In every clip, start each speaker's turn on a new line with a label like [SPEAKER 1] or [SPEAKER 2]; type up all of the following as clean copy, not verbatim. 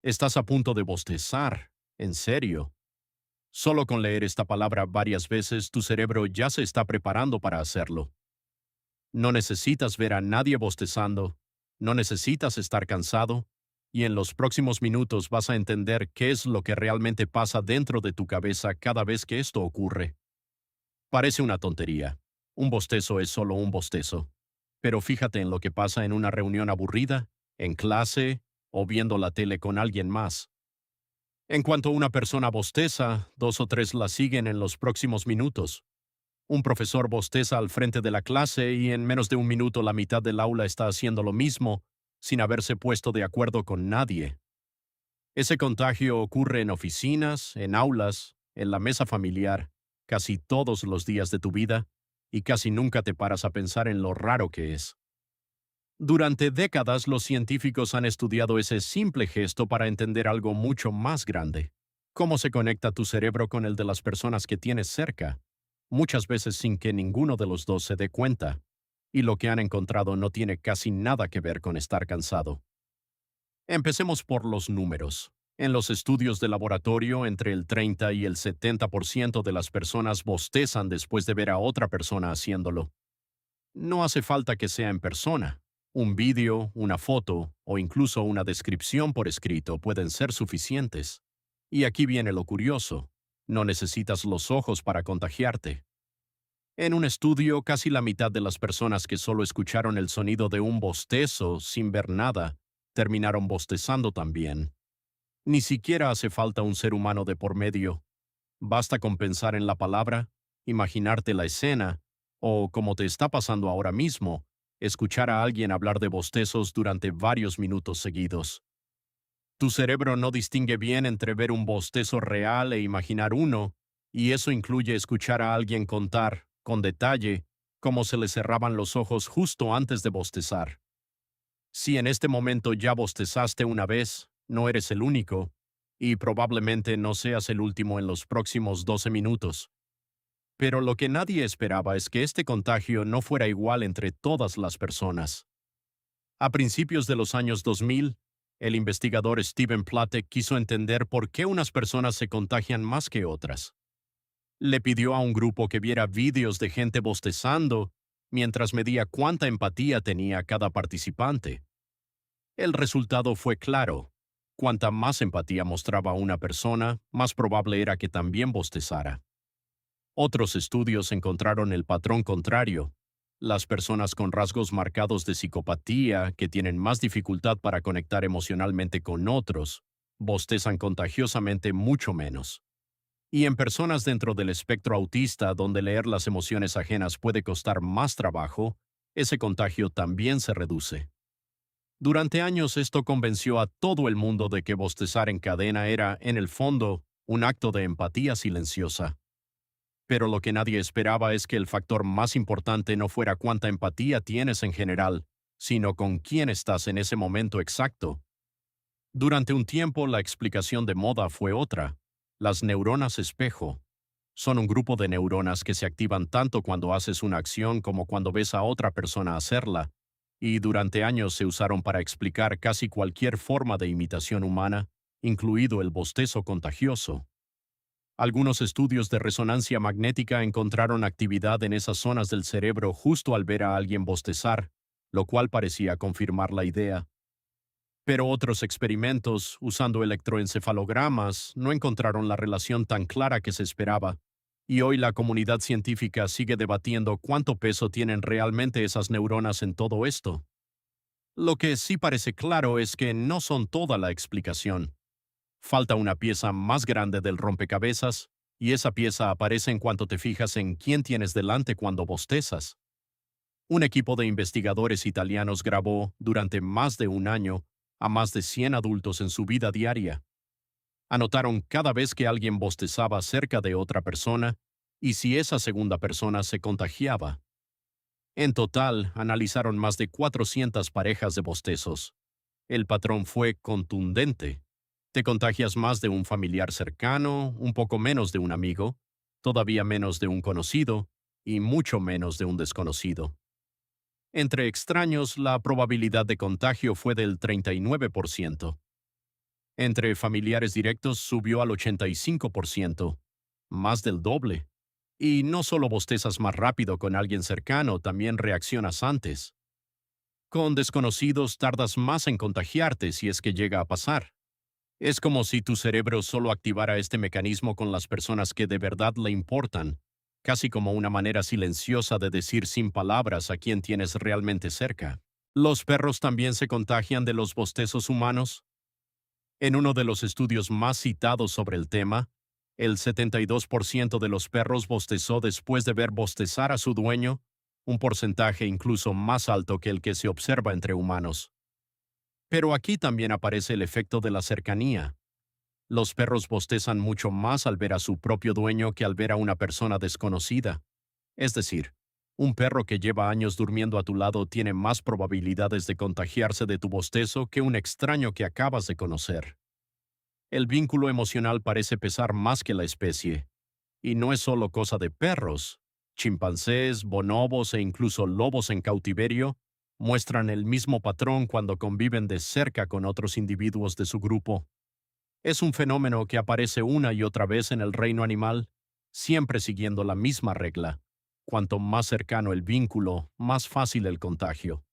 [SPEAKER 1] Estás a punto de bostezar. En serio. Solo con leer esta palabra varias veces, tu cerebro ya se está preparando para hacerlo. No necesitas ver a nadie bostezando, no necesitas estar cansado, y en los próximos minutos vas a entender qué es lo que realmente pasa dentro de tu cabeza cada vez que esto ocurre. Parece una tontería. Un bostezo es solo un bostezo. Pero fíjate en lo que pasa en una reunión aburrida, en clase o viendo la tele con alguien más. En cuanto una persona bosteza, dos o tres la siguen en los próximos minutos. Un profesor bosteza al frente de la clase y en menos de un minuto la mitad del aula está haciendo lo mismo, sin haberse puesto de acuerdo con nadie. Ese contagio ocurre en oficinas, en aulas, en la mesa familiar, casi todos los días de tu vida, y casi nunca te paras a pensar en lo raro que es. Durante décadas los científicos han estudiado ese simple gesto para entender algo mucho más grande. Cómo se conecta tu cerebro con el de las personas que tienes cerca, muchas veces sin que ninguno de los dos se dé cuenta. Y lo que han encontrado no tiene casi nada que ver con estar cansado. Empecemos por los números. En los estudios de laboratorio, entre el 30 y el 70% de las personas bostezan después de ver a otra persona haciéndolo. No hace falta que sea en persona. Un vídeo, una foto o incluso una descripción por escrito pueden ser suficientes. Y aquí viene lo curioso. No necesitas los ojos para contagiarte. En un estudio, casi la mitad de las personas que solo escucharon el sonido de un bostezo sin ver nada, terminaron bostezando también. Ni siquiera hace falta un ser humano de por medio. Basta con pensar en la palabra, imaginarte la escena, o, como te está pasando ahora mismo, escuchar a alguien hablar de bostezos durante varios minutos seguidos. Tu cerebro no distingue bien entre ver un bostezo real e imaginar uno, y eso incluye escuchar a alguien contar, con detalle, cómo se le cerraban los ojos justo antes de bostezar. Si en este momento ya bostezaste una vez, no eres el único, y probablemente no seas el último en los próximos 12 minutos. Pero lo que nadie esperaba es que este contagio no fuera igual entre todas las personas. A principios de los años 2000, el investigador Steven Platek quiso entender por qué unas personas se contagian más que otras. Le pidió a un grupo que viera vídeos de gente bostezando, mientras medía cuánta empatía tenía cada participante. El resultado fue claro. Cuanta más empatía mostraba una persona, más probable era que también bostezara. Otros estudios encontraron el patrón contrario. Las personas con rasgos marcados de psicopatía, que tienen más dificultad para conectar emocionalmente con otros, bostezan contagiosamente mucho menos. Y en personas dentro del espectro autista, donde leer las emociones ajenas puede costar más trabajo, ese contagio también se reduce. Durante años esto convenció a todo el mundo de que bostezar en cadena era, en el fondo, un acto de empatía silenciosa. Pero lo que nadie esperaba es que el factor más importante no fuera cuánta empatía tienes en general, sino con quién estás en ese momento exacto. Durante un tiempo la explicación de moda fue otra. Las neuronas espejo. Son un grupo de neuronas que se activan tanto cuando haces una acción como cuando ves a otra persona hacerla, y durante años se usaron para explicar casi cualquier forma de imitación humana, incluido el bostezo contagioso. Algunos estudios de resonancia magnética encontraron actividad en esas zonas del cerebro justo al ver a alguien bostezar, lo cual parecía confirmar la idea. Pero otros experimentos, usando electroencefalogramas, no encontraron la relación tan clara que se esperaba, y hoy la comunidad científica sigue debatiendo cuánto peso tienen realmente esas neuronas en todo esto. Lo que sí parece claro es que no son toda la explicación. Falta una pieza más grande del rompecabezas, y esa pieza aparece en cuanto te fijas en quién tienes delante cuando bostezas. Un equipo de investigadores italianos grabó, durante más de un año, a más de 100 adultos en su vida diaria. Anotaron cada vez que alguien bostezaba cerca de otra persona y si esa segunda persona se contagiaba. En total, analizaron más de 400 parejas de bostezos. El patrón fue contundente. Te contagias más de un familiar cercano, un poco menos de un amigo, todavía menos de un conocido y mucho menos de un desconocido. Entre extraños, la probabilidad de contagio fue del 39%. Entre familiares directos subió al 85%, más del doble. Y no solo bostezas más rápido con alguien cercano, también reaccionas antes. Con desconocidos tardas más en contagiarte si es que llega a pasar. Es como si tu cerebro solo activara este mecanismo con las personas que de verdad le importan, casi como una manera silenciosa de decir sin palabras a quien tienes realmente cerca. ¿Los perros también se contagian de los bostezos humanos? En uno de los estudios más citados sobre el tema, el 72% de los perros bostezó después de ver bostezar a su dueño, un porcentaje incluso más alto que el que se observa entre humanos. Pero aquí también aparece el efecto de la cercanía. Los perros bostezan mucho más al ver a su propio dueño que al ver a una persona desconocida. Es decir, un perro que lleva años durmiendo a tu lado tiene más probabilidades de contagiarse de tu bostezo que un extraño que acabas de conocer. El vínculo emocional parece pesar más que la especie. Y no es solo cosa de perros. Chimpancés, bonobos e incluso lobos en cautiverio muestran el mismo patrón cuando conviven de cerca con otros individuos de su grupo. Es un fenómeno que aparece una y otra vez en el reino animal, siempre siguiendo la misma regla. Cuanto más cercano el vínculo, más fácil el contagio.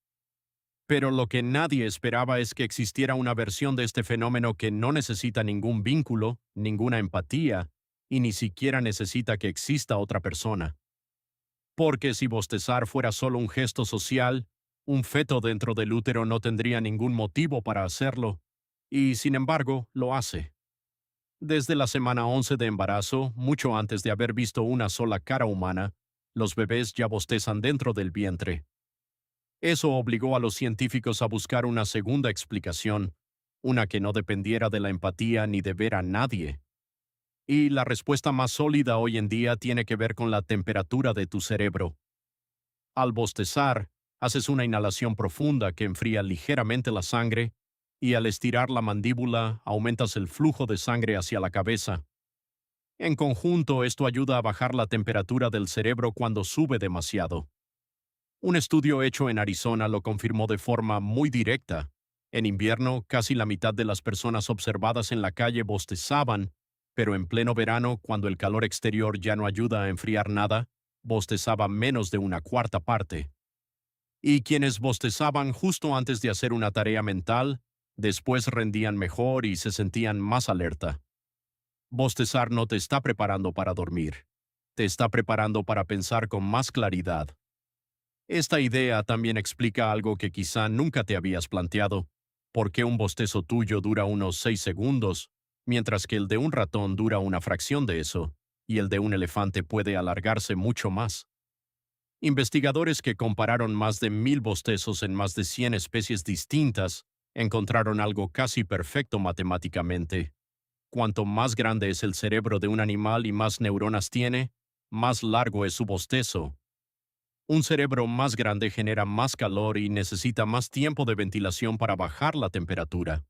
[SPEAKER 1] Pero lo que nadie esperaba es que existiera una versión de este fenómeno que no necesita ningún vínculo, ninguna empatía, y ni siquiera necesita que exista otra persona. Porque si bostezar fuera solo un gesto social, un feto dentro del útero no tendría ningún motivo para hacerlo, y sin embargo lo hace. Desde la semana 11 de embarazo, mucho antes de haber visto una sola cara humana, los bebés ya bostezan dentro del vientre. Eso obligó a los científicos a buscar una segunda explicación, una que no dependiera de la empatía ni de ver a nadie. Y la respuesta más sólida hoy en día tiene que ver con la temperatura de tu cerebro. Al bostezar, haces una inhalación profunda que enfría ligeramente la sangre, y al estirar la mandíbula aumentas el flujo de sangre hacia la cabeza. En conjunto, esto ayuda a bajar la temperatura del cerebro cuando sube demasiado. Un estudio hecho en Arizona lo confirmó de forma muy directa. En invierno, casi la mitad de las personas observadas en la calle bostezaban, pero en pleno verano, cuando el calor exterior ya no ayuda a enfriar nada, bostezaba menos de una cuarta parte. Y quienes bostezaban justo antes de hacer una tarea mental, después rendían mejor y se sentían más alerta. Bostezar no te está preparando para dormir. Te está preparando para pensar con más claridad. Esta idea también explica algo que quizá nunca te habías planteado: por qué un bostezo tuyo dura unos 6 segundos, mientras que el de un ratón dura una fracción de eso, y el de un elefante puede alargarse mucho más. Investigadores que compararon más de 1000 bostezos en más de 100 especies distintas encontraron algo casi perfecto matemáticamente. Cuanto más grande es el cerebro de un animal y más neuronas tiene, más largo es su bostezo. Un cerebro más grande genera más calor y necesita más tiempo de ventilación para bajar la temperatura.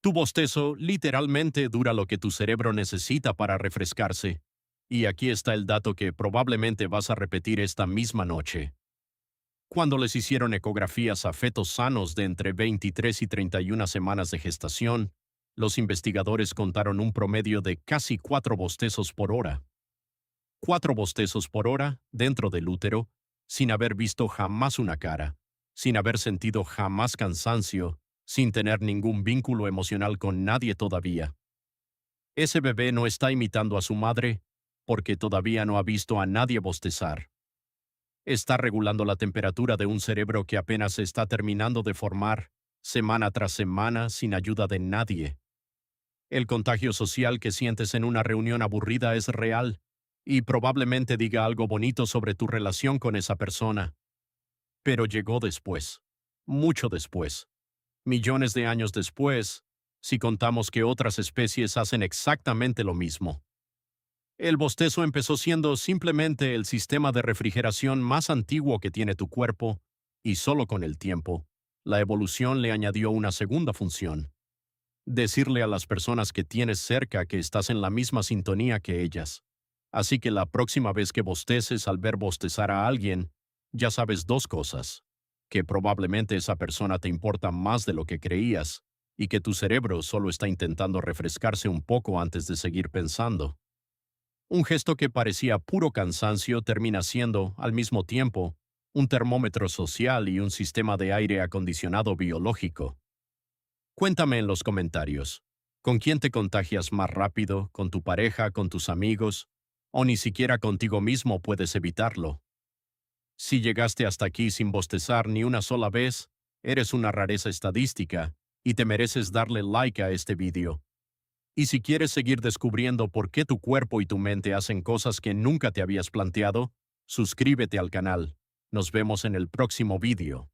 [SPEAKER 1] Tu bostezo literalmente dura lo que tu cerebro necesita para refrescarse. Y aquí está el dato que probablemente vas a repetir esta misma noche. Cuando les hicieron ecografías a fetos sanos de entre 23 y 31 semanas de gestación, los investigadores contaron un promedio de casi 4 bostezos por hora. 4 bostezos por hora dentro del útero, sin haber visto jamás una cara, sin haber sentido jamás cansancio, sin tener ningún vínculo emocional con nadie todavía. Ese bebé no está imitando a su madre porque todavía no ha visto a nadie bostezar. Está regulando la temperatura de un cerebro que apenas se está terminando de formar, semana tras semana, sin ayuda de nadie. El contagio social que sientes en una reunión aburrida es real, y probablemente diga algo bonito sobre tu relación con esa persona. Pero llegó después, mucho después, millones de años después, si contamos que otras especies hacen exactamente lo mismo. El bostezo empezó siendo simplemente el sistema de refrigeración más antiguo que tiene tu cuerpo, y solo con el tiempo, la evolución le añadió una segunda función: decirle a las personas que tienes cerca que estás en la misma sintonía que ellas. Así que la próxima vez que bosteces al ver bostezar a alguien, ya sabes dos cosas: que probablemente esa persona te importa más de lo que creías, y que tu cerebro solo está intentando refrescarse un poco antes de seguir pensando. Un gesto que parecía puro cansancio termina siendo, al mismo tiempo, un termómetro social y un sistema de aire acondicionado biológico. Cuéntame en los comentarios, ¿con quién te contagias más rápido? ¿Con tu pareja? ¿Con tus amigos? ¿O ni siquiera contigo mismo puedes evitarlo? Si llegaste hasta aquí sin bostezar ni una sola vez, eres una rareza estadística y te mereces darle like a este vídeo. Y si quieres seguir descubriendo por qué tu cuerpo y tu mente hacen cosas que nunca te habías planteado, suscríbete al canal. Nos vemos en el próximo vídeo.